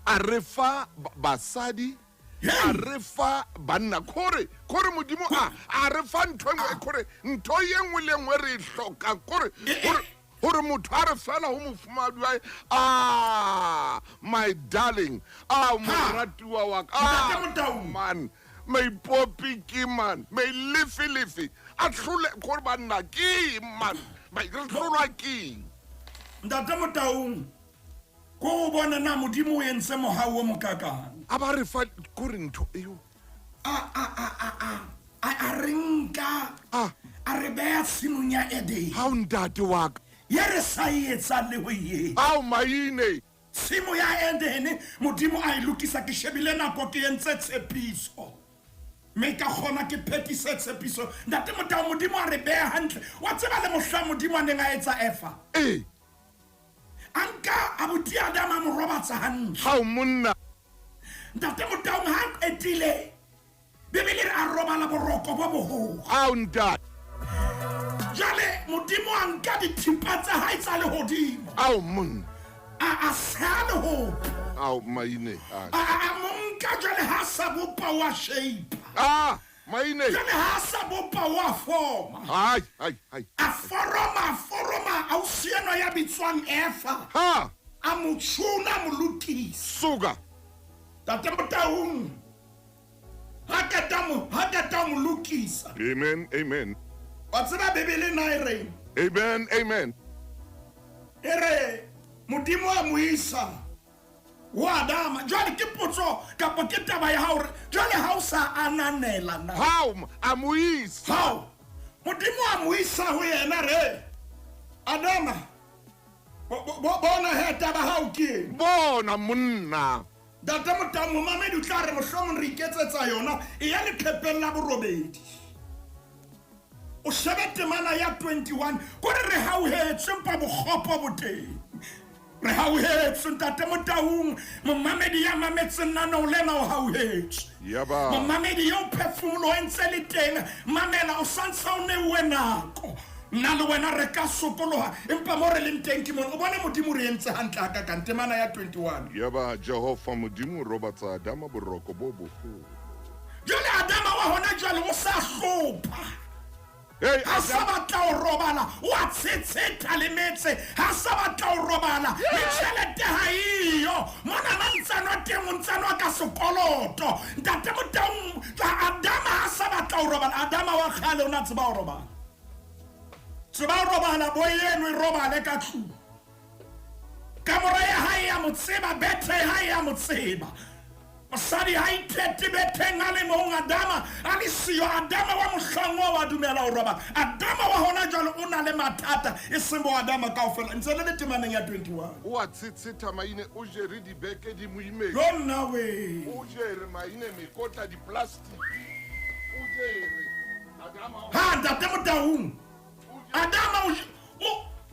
a re fa basadi a re fa banna kore modimo a re fa ntho engwe kore ntho ye nngwe le nngwe re hloka kore hore motho a re fela ho mofumadi wa my darling moratuwa wa ka man may popi ki man may lifi a hlole kore banna ke man may re hlolwa ke ntate Motaung ko bona na modimo o entse mohau o mokakang a ba re fa kore ntho eo a re nka a re beya tshimong ya Eden ha o ntate wa ka ye re sa e etsang le ho e ao maine tshimo ya Eden modimo a e lokisa ke shebile nako ke entse tshepiso me ka kgona ke phethise tshepiso ntate Motaung modimo a re beya hantle wa tseba le mohla modimo a neng a etsa efa anka abuti Adama mo robatsa hantle ha o monna ntate Motaung ha etile bebele a robala boroko bo boholo ha o ntate jale modimo a nka dithipa tsa hae tsa lehodimo ao monna a sa lehopo ao maine a monka jale ha sa bopa wa shape maine jale ha sa bopa wa forma hai a foroma a usieno ya bitswang efa a motshuna molukisa suga tate Motaung ha ka mo lukisa amen wa tseba bebele na e reng amen ere modimo a moisa wa Adama jwale ke potso kapa ke taba ya hao jwale ha o sa ananela na how a moisa how modimo a moisa ho yena re Adama bona he taba hao ke bona monna data Motaung momamedi o tla re mohlomong re iketsetsa yona e ya lephepeng la borobedi o shebe temana ya 21 kore re hauhetswe mpa bokgopo boteng re hauhetswe ntate Motaung momamedi ya mametseng nana o lena o hauhetswe yaba momamedi yo phefumulo e ntse le teng mamela o santsa o neuwe nako nna le wena re ka sokoloha empa mo re leng teng ke mona o bone modimo re entse hantle ka ka temana ya 21 yaba Jehova modimo robatsa Adama boroko bo boholo jole Adama wa hona jwale o sa hlopha ha sa batla o robala wa tsetsetha le metse ha sa batla o robala le tjhelete ha iyo mona mantsana teng montsana ka sekoloto ntate Motaung Adama ha sa batla o robala Adama wa khale o na tseba o robala tseba o robala boyeno e robale ka tlu kamora ya hae ya motseba bethe hae ya motseba mosadi ha ithete betheng a le mong Adama a le siyo Adama wa mohlango wa dumela o roba Adama wa hona jwale o na le mathata e seng bo Adama kaofela ntse le temaneng ya 21 o a tsitsetha maine o jere dibeke di moimeng yona we o jere maine mekotla di plastic o jere Adama ha ntate Motaung Adama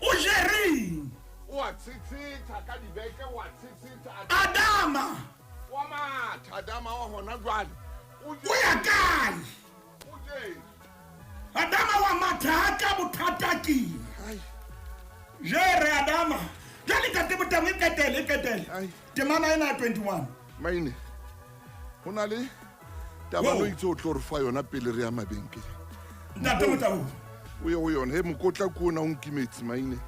o jere o a tsitsetha ka dibeke o a tsitsetha Adama wa Adama wa hona jwale o ya kae o jere Adama wa mathata bothata ke jere Adama jale ntate Motaung ketele temana ena 21 maine ho na le tabalo itse o tlo re fa yona pele re ya mabenkele ntate Motaung o ye o yona he mokotla ko ona o nkimetse maine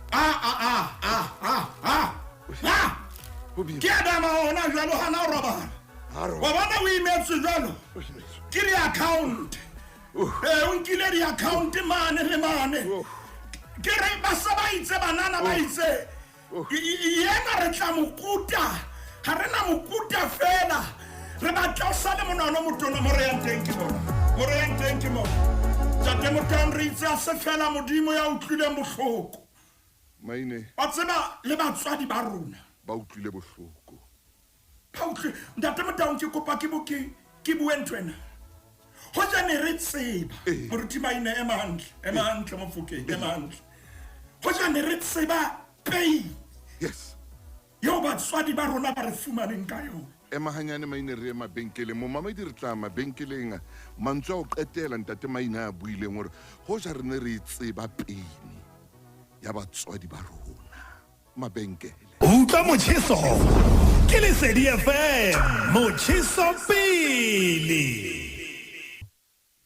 ke adama ona jalo hana o robala wa bona o imetse jalo ke di-account o nkile di-account mane le mane ke re ba sa ba itse banana ba itse yena re tla mokuta ga re na mokuta fela re batla o sale monano motona mo re yang teng ke mo tate motang re itse a se fela modimo ya utlwileng bohloko maine ba tseba le batswadi ba rona ba utlwile bohloko ntate motang ke kopa ke bue ntwena ho jane re tseba moruti maine ema hantle mofokeng ema hantle ho jane re tseba pay yes yo batswadi ba rona ba re fumaneng ka yona ema hanyane maine re mabenkele mo mamedi re tla mabenkeleng mantswe o qetela ntate maine a buileng hore ho ja re ne re tseba peini ya batswadi ba rona mabenkele utlwa motjheso ke Lesedi FM motjheso pele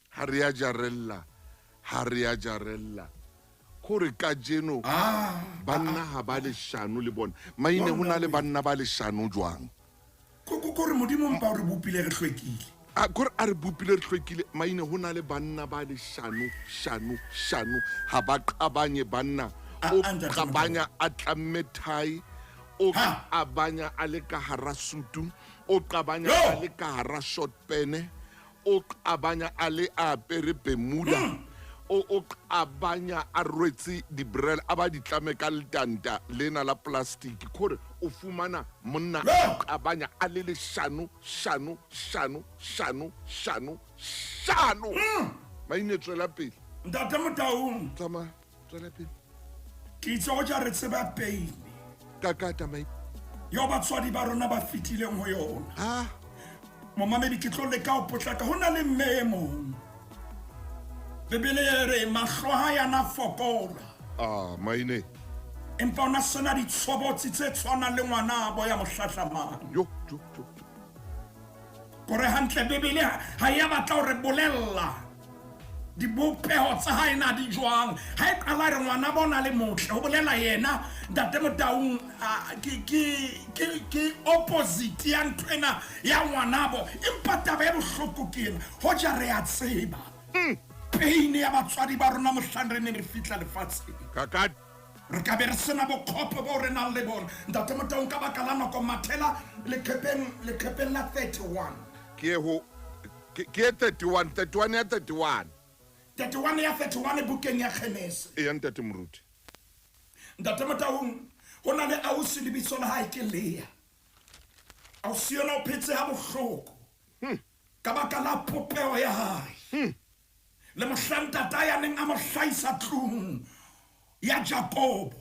ha re a jarella kore ka jeno banna ha ba le shano le bona maine ho na le banna ba le shano jwang kore modimo mpa re bopile re hlwekile kore a re bopile re hlwekile maine ho na le banna ba le shano ha ba qabanye banna o qabanya a tlamme thai o qabanya a le ka hara sutu o qabanya a le ka hara short pene o qabanya a le a apere bermuda o qabanya a rwetse dibrel a ba di tlame ka letanta lena la plastic kore o fumana monna o qabanya a le shano maine tswela pele ntate motaung tsama tswela pele ke itse go ja re tseba peine kakata mai yo batswadi ba rona ba fitileng ho yona momamedi ke tlo leka o potlaka ho na le memo bebele re mahloha yana fokola maine empa ona sena ditshobotsi tse tshwana le ngwana bo ya mohlahlamane yo kore hantle bebele ha ya batla o re bolella dibopeho tsa hae na di jwang ha e qala re ngwana bona le motle ho bolela yena ntate motaung ke opposite ya ntwena ya ngwanabo empa taba e bohloko ke ena ho ja re a tseba peine ya batswadi ba rona mohlang re ne re fitla lefatsheng kakata re ka be re sena bokgopo bo re nang le bona ntate motaung ka baka la nako mathela lekhepeng la 31 ke 31 ya 31 ya 31 bukeng ya Kgenese ya ntate moruti ntate motaung ho na le ausi lebitso la hae ke Lea ausi yona o phetse ha bohloko ka baka la popeho ya hae le mohlang tata ya neng a mo hlaisa tlung ya Jakobo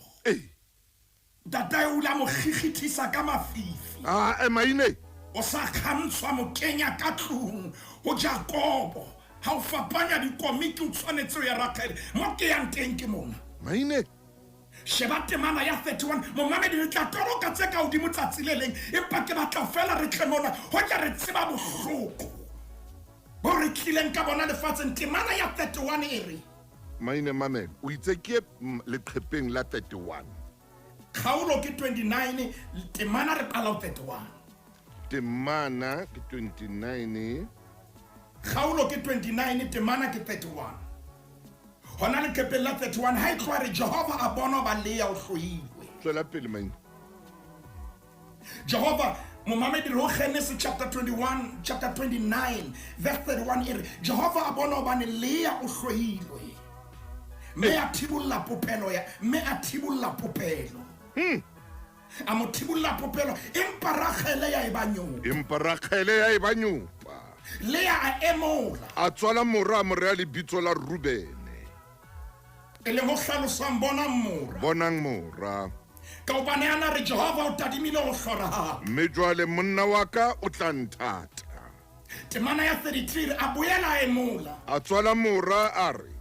tata o la mo khikithisa ka mafifi maine o sa khamtswa mo kenya ka tlung ho Jakobo ha o fapanya dikomiki o tshwanetse ya Rakhele mo ke yang teng ke mona maine sheba temana ya 31 momamedi re tla toroka tse ka odimo tsatsi le leng empa ke batla fela re tle mona ho ja re tseba bohloko bo re tlileng ka bona lefatsheng temana ya 31 e re maine mamela o itse ke leqhepeng la 31 kgaolo ke 29 temana re qala 31 temana ke 29 kgaolo ke 29 temana ke 31 hona le kepeng la 31 ha e tloa re Jehova a bona ba Lea o hloilwe tswela pele maine Jehova momamedi ho Genesis chapter 29 verse 31 e re Jehova a bona ba ne Lea o hloilwe me a thibulla popelo a mo thibulla popelo empa Rakhele ya e banyopa Lea a emola a tswala mora a lebitso la Rubene e le ho hlalosang bonang mora ka hobane ana re Jehova o tadimile ho hlora mme jwale monna wa ka o tla nthata temana ya 33 a boela emola a tswala mora a re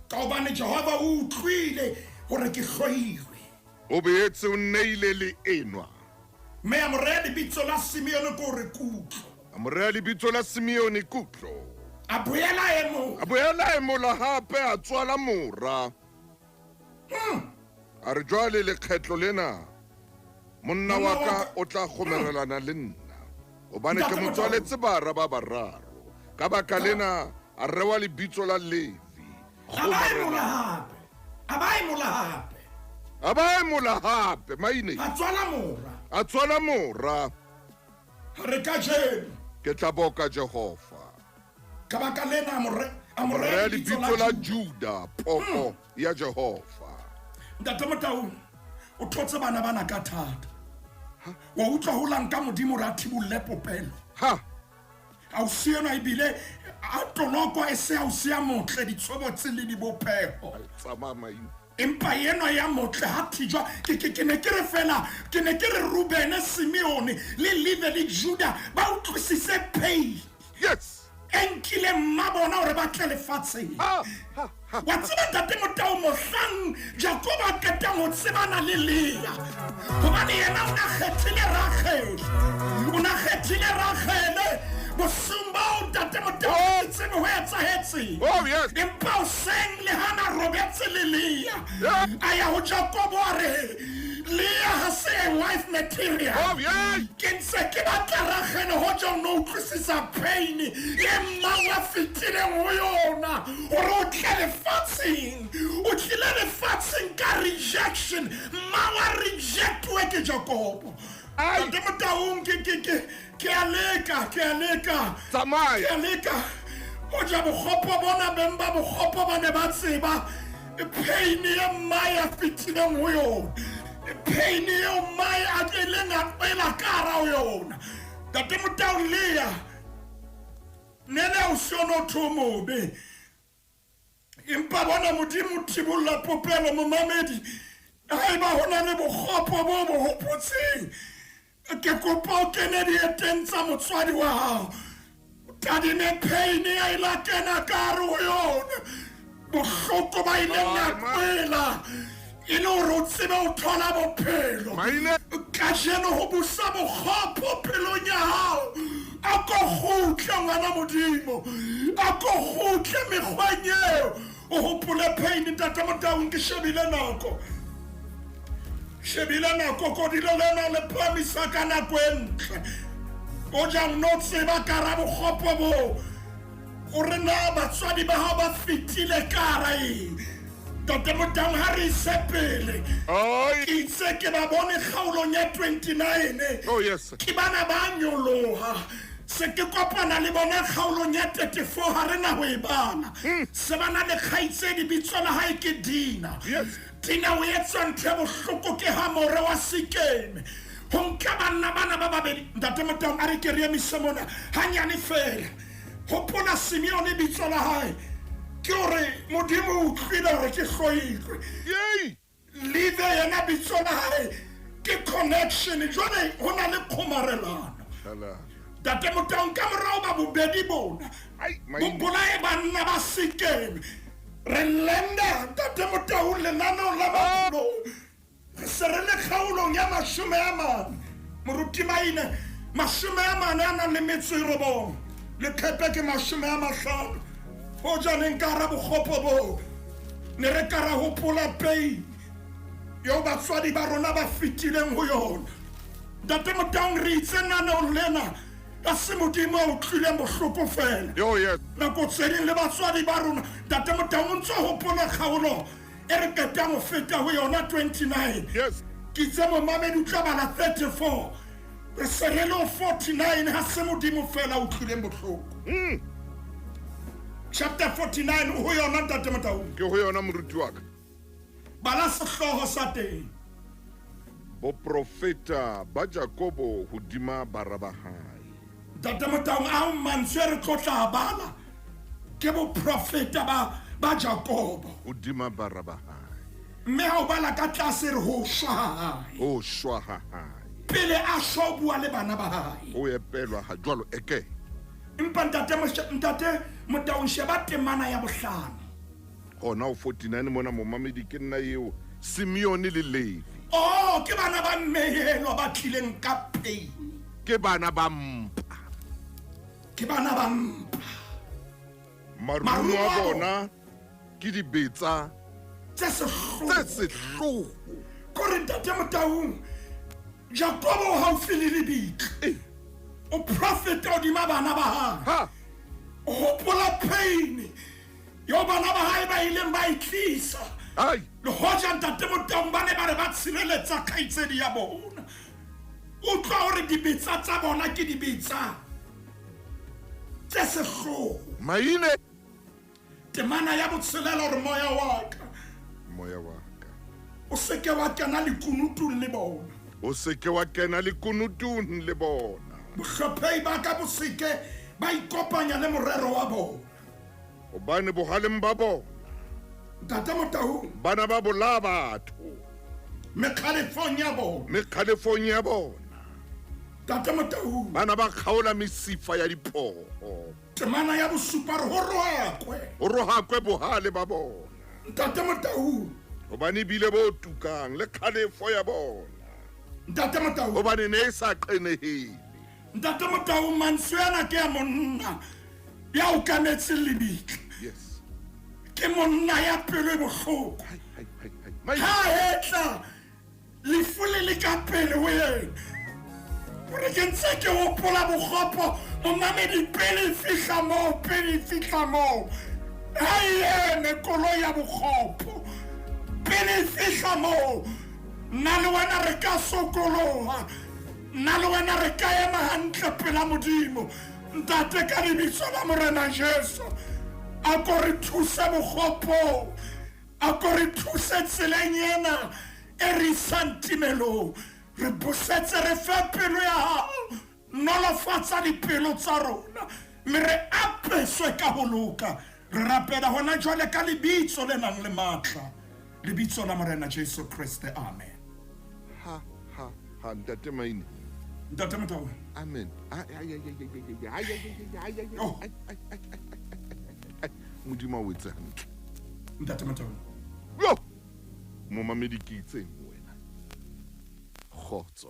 ka hobane Jehova o utlwile hore ke hloilwe o beetse o neile le enwa me a morea lebitso la Simeone ko re kutlo a morea lebitso la Simeone kutlo a boela emola hape a tswala mora a re jwale lekgetlo lena monna wa ka o tla kgomerelana le nna gobane ke motswaletse bara ba bararo ka baka lena a rewa lebitso la Levi. a ba e mola hape maine a tswala mora re ka jeno ke tla boka Jehova ka baka lena a mo rea lebitso la Juda poko ya Jehova. ntate Motaung o thotse bana ka thata wa utlwa ho lang ka modimo ra thibulle popelo ha a o siena ibile a tonoko e se a o sia motle ditsobotse le dibopeho tsama maine empa yeno ya motle ha thijwa ke ne ke re fela ke ne ke re Ruben Simeone le Levi le Juda ba utlwisise pain yes enkile mmabona hore ba tle lefatsheng wa tseba ntate Motaung mohlang Jacob a qetang ho tsebana le Lea hobane yena o na kgethile Rachel bosumba o ntate Motaung tsebe ho etsahetse empa o seng le hana robetse le Lea aya ho Jacob a re Lea ha se wife material ke ntse ke batla Rachel ho ja no utlwisisa pain e mmawa fitileng ho yona hore o tle lefatsheng ka rejection mmawa rejectwe ke Jacob ntate Motaung ke a leka tsamaya ke a leka ho ja bokgopo bona bemba bokgopo ba ne ba tseba pain e mmaya fitileng ho yona pain e mmaya a tleleng a pela kara ho yona ntate Motaung Lea nene o sono thomobe empa bona modimo thibolla popelo momamedi haeba hona le bokgopo bo hopotseng ke kopa o kene dieteng tsa motswadi wa hao tadine pain ya ila kena karo ho yona bohloko ba ileng ya kwela ilo o tsebe o thola bophelo ka jeno ho busa bokgopo pelong ya hao a ko kgutle ngwana modimo a ko kgutle mekgweng eo o hopole pain ntate Motaung ke shebile nako kodilo lena le plamisa ka nako e ntle o jang no tseba kara bokgopo bo o re na batswadi ba hao ba fitile kara ntate Motaung ha re sepele ke itse ke ba bone kgaolong ya 29 ke bana ba nyoloha se ke kopana le bona kgaolong ya 34 ha re na ho e bana se bana le kgaitsedi bitso la hae ke Dina Dina o etsa ntho bohloko ke Hamore wa Sekeme ho nka bana ba babedi ntate Motaung a re ke re emisomona hanyane fela hopola Simeone bitso la hae ke hore modimo o utlwile hore ke hloilwe Levi yena bitso la hae ke connection jwale ho na le kgomarelano ntate Motaung ka morao ba bobedi bona bolae banna ba Sekeme re lenda ntate Motaung lenaneo la mapulo re se re le kgaolong ya 40 moruti maine 40 a nang le metso e robong le khepe ke 50 ho janeng kara bokgopo bo ne re kara hopola pain yo batswadi ba rona ba fitileng ho yona ntate Motaung re itse naneo lena a se modimo a utlwileng bohloko fela nako tseding le batswadi ba rona ntate Motaung ntse hopola kgaolo e re ketang ho feta ho yona 29 ke itse momamedi o tla bala 34 re se re le 49 ha se modimo fela a utlwileng bohloko chapter 49 ho yona ntate Motaung ke ho yona moruti wa ka bala sehloho sa teng boprofeta ba Jakobo hodima bara ba hae ntate Motaung a mantswe re tlotla bala ke boprofeta ba Jakobo hodima bara ba hae mme ha o bala ka tlase re ho shwa hae pele a shobua le bana ba hae o epelwa ha jwalo eke empa ntate Motaung sheba temana ya bohlano gona o 49 mona momamedi ke nna eo Simeone le Levi ke bana ba mmehelo ba tlileng ka pain ke bana ba mpa marumo a bona ke dibetsa tse sehloho kore ntate Motaung Jakobo haufi le lebitla o profeta hodima bana ba hae Ha. o hopola pain yo bana ba hae ba ileng ba itlisa Ai. le hoja ntate Motau ba ne ba re ba tshireletsa kgaitsedi ya bona utlwa hore dibetsa tsa bona ke dibetsa tse sehloho Maine. temana ya botshelela hore moya wa ka Moya wa ka. o seke wa kena lekunutung le bona O seke wa kena le kunutung le bona. bohlophehi ba ka bo seke ba ikopanya le morero wa bona Hobane bohaleng ba bona ntate Motau bana ba bolaya batho mekgalefong ya bona mekgalefong ya bona. ntate Motau Bana ba kgaola mesifa ya diphoho. temana ya bosupa re ho rohakwe O rohakwe bohale ba bona. ntate Motau Hobane ebile bo tukang le kgalefo ya bona. ntate Motau Hobane ne e sa qenehele. ntate Motau mantswe ana ke ya monna ya o kanetse lebitla Yes. ke monna ya pelo e bohloko Hai, hai, hai. Mai. ha etla lefu le le ka pele ho yena gore ke ntse ke hopola bokgopo momamedi pele e fihla moo ha ene koloi ya bokgopo pele e fihla moo nna le wena re ka sokoloha nna le wena re ka ema hantle pela modimo ntate ka lebitso la morena Jesu a ko re thuse bokgopo a ko re thuse tseleng ena e re isang timelong re busetse re fe pelo ya hao nolofatsa dipelo tsa rona mme re apeswe ka ho loka re rapela hona jwale ka lebitso le nang le matla lebitso la morena Jesu Kriste amen Ha, ha, ha. Ntate Maine. ntate Motau Amen. Ai, ai, ai, ai, ai, ai, ai, ai, ai, ai, ai, Oh. ai, ai, ai, ai, ai. Modimo o etse hantle. ntate Motau Yo! Momamedi ke itseng wena. Kgotso.